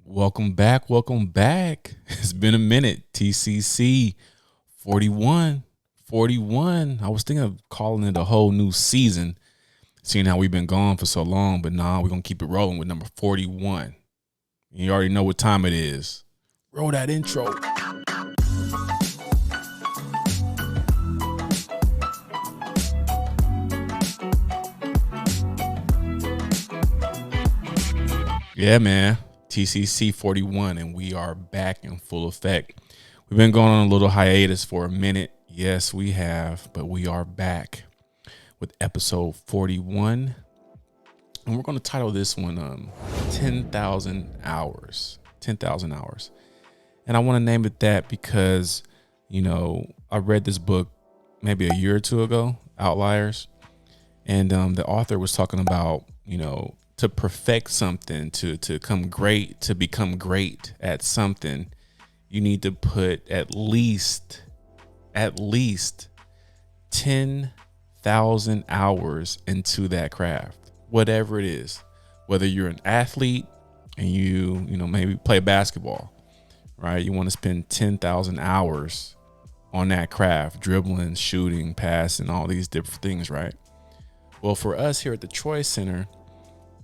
Welcome back. Welcome back. It's been a minute. TCC 41. 41. I was thinking of calling it a whole new season, seeing how we've been gone for so long, but nah, we're going to keep it rolling with number 41. You already know what time it is. Roll that intro. Yeah, man. TCC 41, and we are back in full effect. We've been going on a little hiatus for a minute. Yes, we have, but we are back with episode 41. And we're going to title this one 10,000 Hours. 10,000 Hours. And I want to name it that because, I read this book maybe a year or two ago, Outliers. And the author was talking about, to perfect something, to become great at something, you need to put at least 10,000 hours into that craft, whatever it is. Whether you're an athlete and you maybe play basketball, right? You want to spend 10,000 hours on that craft, dribbling, shooting, passing, all these different things, right? Well, for us here at the T.R.O.Y Center,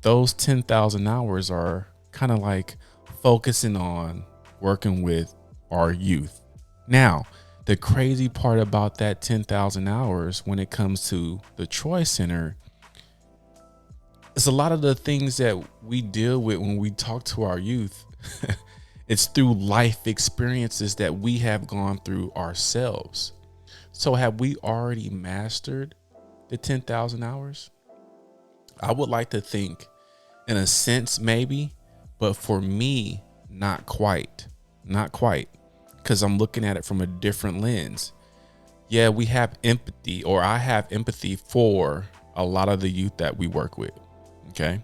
those 10,000 hours are kind of like focusing on working with our youth. Now, the crazy part about that 10,000 hours when it comes to the T.R.O.Y Center is a lot of the things that we deal with when we talk to our youth. It's through life experiences that we have gone through ourselves. So have we already mastered the 10,000 hours? I would like to think in a sense, maybe, but for me, not quite, because I'm looking at it from a different lens. Yeah, we have empathy, or I have empathy for a lot of the youth that we work with. Okay.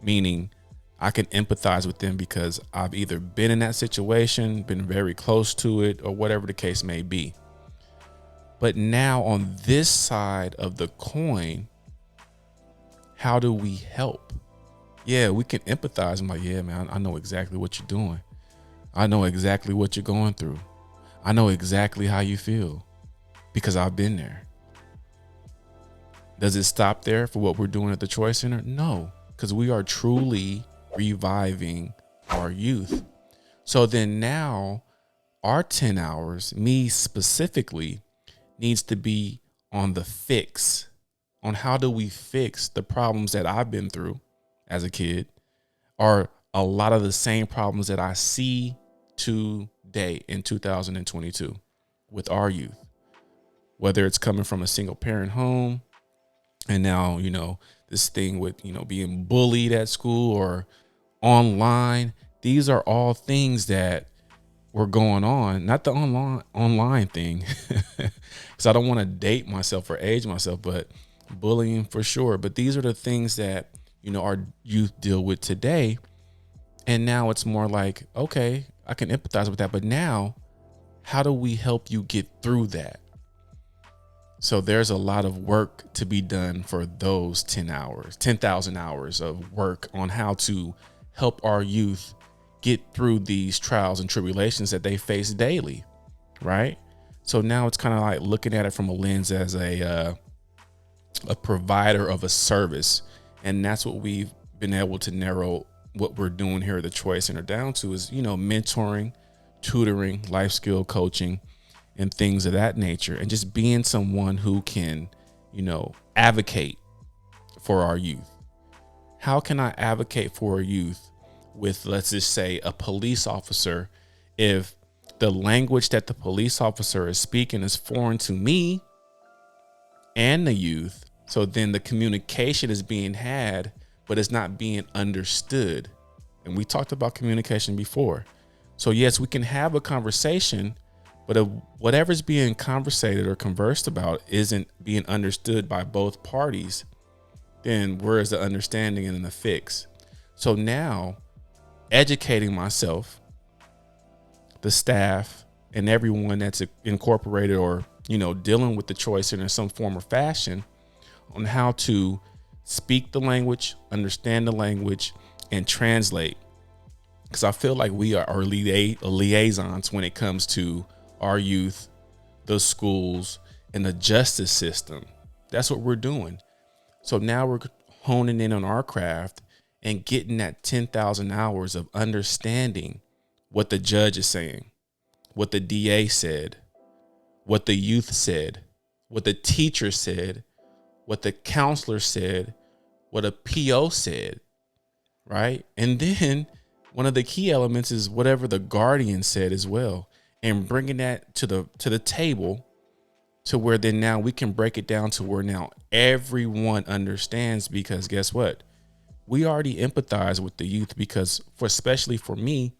Meaning I can empathize with them because I've either been in that situation, been very close to it, or whatever the case may be. But now on this side of the coin, how do we help? Yeah, we can empathize. I'm like, yeah, man, I know exactly what you're doing. I know exactly what you're going through. I know exactly how you feel because I've been there. Does it stop there for what we're doing at the T.R.O.Y Center? No, because we are truly reviving our youth. So then now our 10 hours, me specifically, needs to be on the fix, on how do we fix the problems that I've been through as a kid, are a lot of the same problems that I see today in 2022 with our youth, whether it's coming from a single parent home and now, this thing with, being bullied at school or online. These are all things that were going on, not the online thing, because I don't want to date myself or age myself, but bullying for sure. But these are the things that, our youth deal with today. And now it's more like, okay, I can empathize with that. But now, how do we help you get through that? So there's a lot of work to be done for those 10,000 hours of work on how to help our youth get through these trials and tribulations that they face daily, right? So now it's kind of like looking at it from a lens as a provider of a service. And that's what we've been able to narrow what we're doing here at the T.R.O.Y Center down to is, mentoring, tutoring, life skill coaching, and things of that nature. And just being someone who can, advocate for our youth. How can I advocate for a youth with, let's just say, a police officer if the language that the police officer is speaking is foreign to me and the youth? So then the communication is being had, but it's not being understood. And we talked about communication before. So yes, we can have a conversation, but if whatever's being conversated or conversed about isn't being understood by both parties, then where is the understanding and the fix? So now educating myself, the staff, and everyone that's incorporated or, dealing with the T.R.O.Y Center in some form or fashion on how to speak the language, understand the language, and translate because I feel like we are our liaisons when it comes to our youth, the schools, and the justice system. That's what we're doing. So now we're honing in on our craft and getting that 10,000 hours of understanding what the judge is saying, what the DA said, what the youth said, what the teacher said, what the counselor said, what a PO said, right? And then one of the key elements is whatever the guardian said as well, and bringing that to the table to where then now we can break it down to where now everyone understands, because guess what? We already empathize with the youth because especially for me,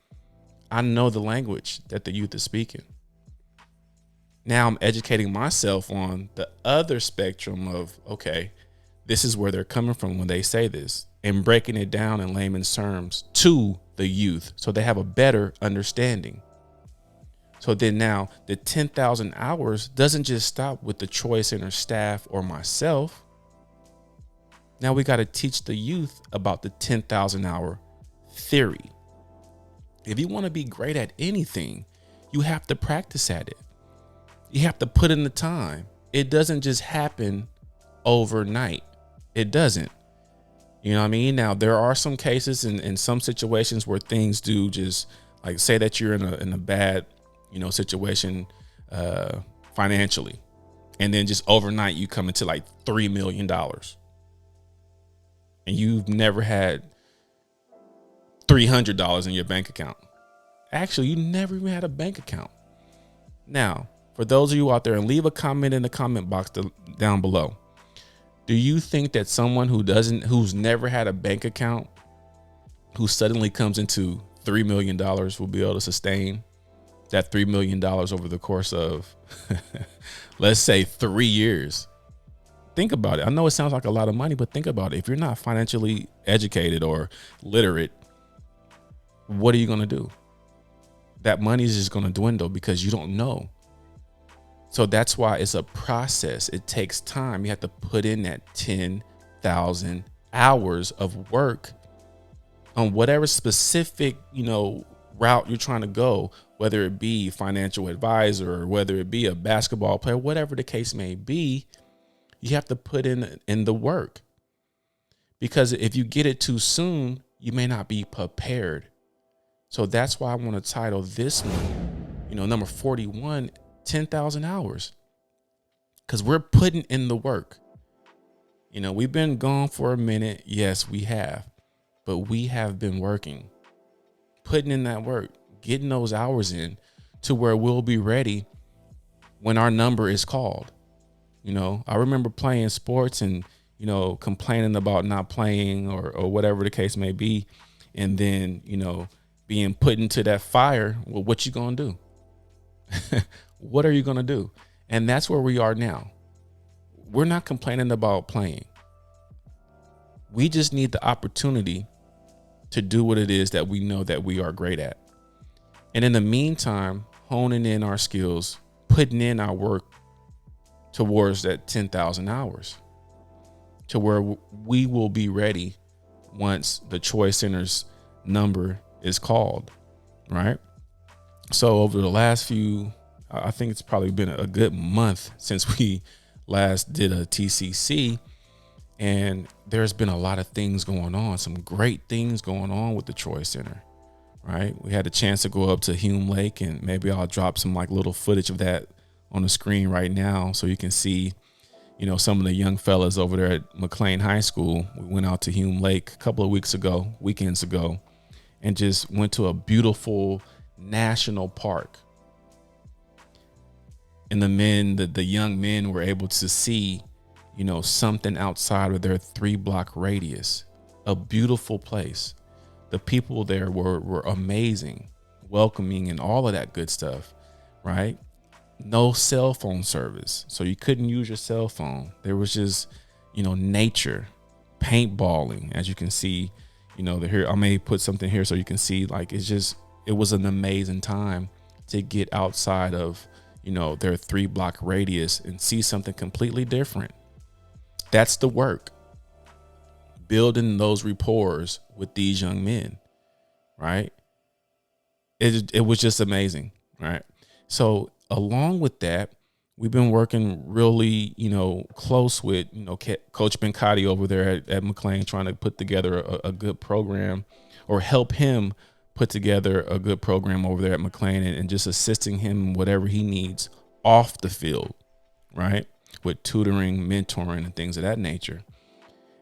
I know the language that the youth is speaking. Now I'm educating myself on the other spectrum of, okay, this is where they're coming from when they say this, and breaking it down in layman's terms to the youth so they have a better understanding. So then now the 10,000 hours doesn't just stop with the Choice Center staff or myself. Now we got to teach the youth about the 10,000 hour theory. If you want to be great at anything, you have to practice at it. You have to put in the time. It doesn't just happen overnight. It doesn't. You know what I mean? Now, there are some cases in some situations where things do just, like, say that you're in a bad, situation financially, and then just overnight you come into like $3 million and you've never had $300 in your bank account. Actually, you never even had a bank account. Now, for those of you out there, and leave a comment in the comment box down below. Do you think that someone who's never had a bank account, who suddenly comes into $3 million will be able to sustain that $3 million over the course of, let's say, 3 years? Think about it. I know it sounds like a lot of money, but think about it. If you're not financially educated or literate, what are you going to do? That money is just going to dwindle because you don't know. So that's why it's a process. It takes time. You have to put in that 10,000 hours of work on whatever specific, route you're trying to go, whether it be financial advisor or whether it be a basketball player, whatever the case may be. You have to put in the work, because if you get it too soon, you may not be prepared. So that's why I want to title this one, number 41, 10,000 hours, because we're putting in the work. We've been gone for a minute. Yes, we have, but we have been working, putting in that work, getting those hours in to where we'll be ready when our number is called. I remember playing sports and, complaining about not playing or whatever the case may be. And then, being put into that fire. Well, what you going to do? What are you going to do? And that's where we are now. We're not complaining about playing. We just need the opportunity to do what it is that we know that we are great at. And in the meantime, honing in our skills, putting in our work towards that 10,000 hours to where we will be ready once the Choice Center's number is called, right? So over the last I think it's probably been a good month since we last did a TCC, and there's been a lot of things going on, some great things going on with the Choice Center, right? We had a chance to go up to Hume Lake, and maybe I'll drop some little footage of that on the screen right now so you can see, some of the young fellas over there at McLean High School. We went out to Hume Lake a couple of weekends ago, and just went to a beautiful national park. And the young men were able to see, something outside of their 3-block radius, a beautiful place. The people there were amazing, welcoming, and all of that good stuff, right? No cell phone service, so you couldn't use your cell phone. There was just, nature, paintballing, as you can see. Here I may put something here so you can see. It was an amazing time to get outside of, their 3-block radius and see something completely different. That's the work, building those rapports with these young men, right? it was just amazing, right? So along with that, we've been working really, close with, Coach Bencati over there at McLean, trying to put together a good program, or help him put together a good program over there at McLean, and just assisting him in whatever he needs off the field, right? With tutoring, mentoring, and things of that nature.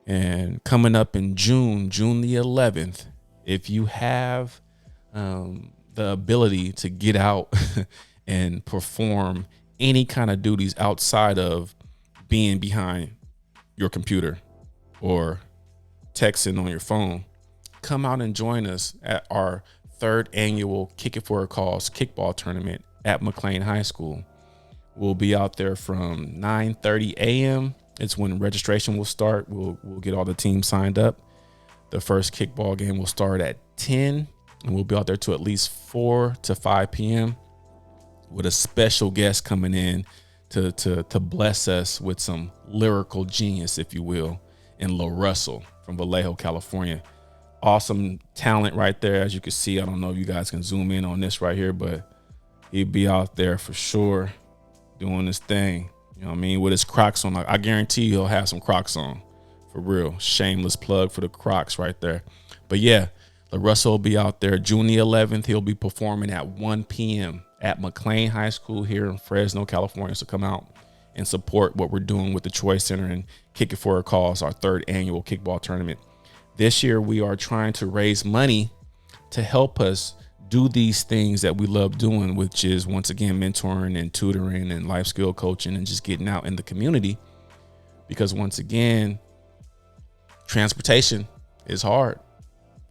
And coming up in June the 11th, if you have the ability to get out and perform any kind of duties outside of being behind your computer or texting on your phone, come out and join us at our 3rd annual Kick It For a Cause kickball tournament at McLean High School. We'll be out there from 9:30 a.m. It's when registration will start. We'll get all the teams signed up. The first kickball game will start at 10, and we'll be out there to at least 4 to 5 p.m. with a special guest coming in to bless us with some lyrical genius, if you will, in La Russell from Vallejo, California. Awesome talent right there, as you can see. I don't know if you guys can zoom in on this right here, but he'd be out there for sure doing his thing. You know what I mean? With his Crocs on. I guarantee he'll have some Crocs on. For real. Shameless plug for the Crocs right there. But yeah, La Russell will be out there June the 11th. He'll be performing at 1 p.m. at McLean High School here in Fresno, California. So come out and support what we're doing with the T.R.O.Y Center and Kick It For a Cause, our 3rd annual kickball tournament. This year, we are trying to raise money to help us do these things that we love doing, which is, once again, mentoring and tutoring and life skill coaching and just getting out in the community. Because once again, transportation is hard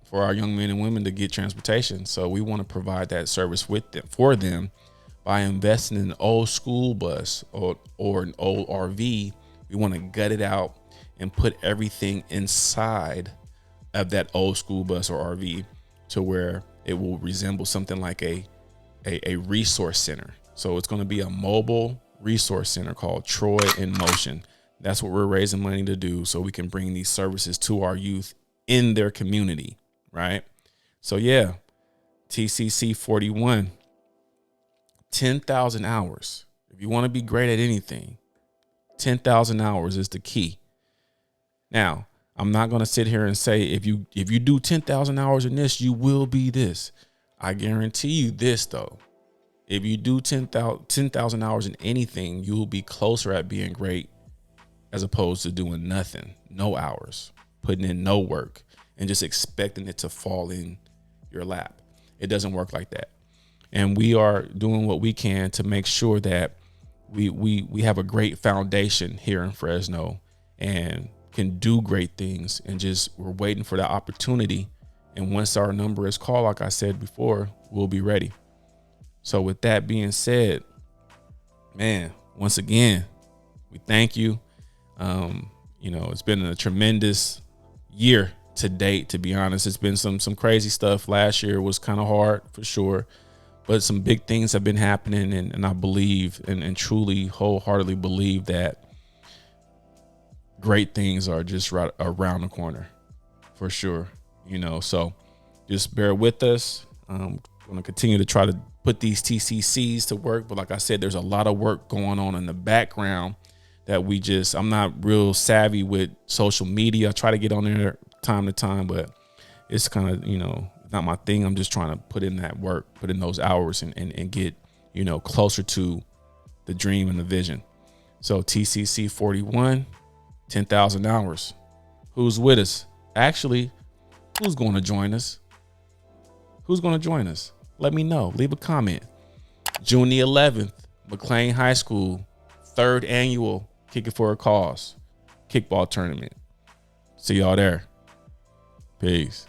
for our young men and women to get transportation. So we want to provide that service for them by investing in an old school bus or an old RV. We want to gut it out and put everything inside of that old school bus or RV to where it will resemble something like a resource center. So it's going to be a mobile resource center called T.R.O.Y in Motion. That's what we're raising money to do, so we can bring these services to our youth in their community, right? So yeah, TCC 41, 10,000 hours. If you want to be great at anything, 10,000 hours is the key. Now, I'm not going to sit here and say, if you do 10,000 hours in this, you will be this. I guarantee you this, though. If you do 10,000 hours in anything, you will be closer at being great as opposed to doing nothing, no hours, putting in no work, and just expecting it to fall in your lap. It doesn't work like that. And we are doing what we can to make sure that we have a great foundation here in Fresno and can do great things, and just we're waiting for that opportunity. And once our number is called, like I said before, we'll be ready. So with that being said, man, once again, we thank you. It's been a tremendous year to date, to be honest. It's been some crazy stuff. Last year was kind of hard for sure, but some big things have been happening. And I believe and truly wholeheartedly believe that great things are just right around the corner for sure. So just bear with us. I'm going to continue to try to put these TCCs to work. But like I said, there's a lot of work going on in the background that I'm not real savvy with social media. I try to get on there time to time, but it's kind of, not my thing. I'm just trying to put in that work, put in those hours and get, closer to the dream and the vision. So TCC 41, 10,000 hours. Who's with us? Actually, who's going to join us? Who's going to join us? Let me know. Leave a comment. June the 11th, McLean High School, 3rd annual Kick It For a Cause kickball tournament. See y'all there. Peace.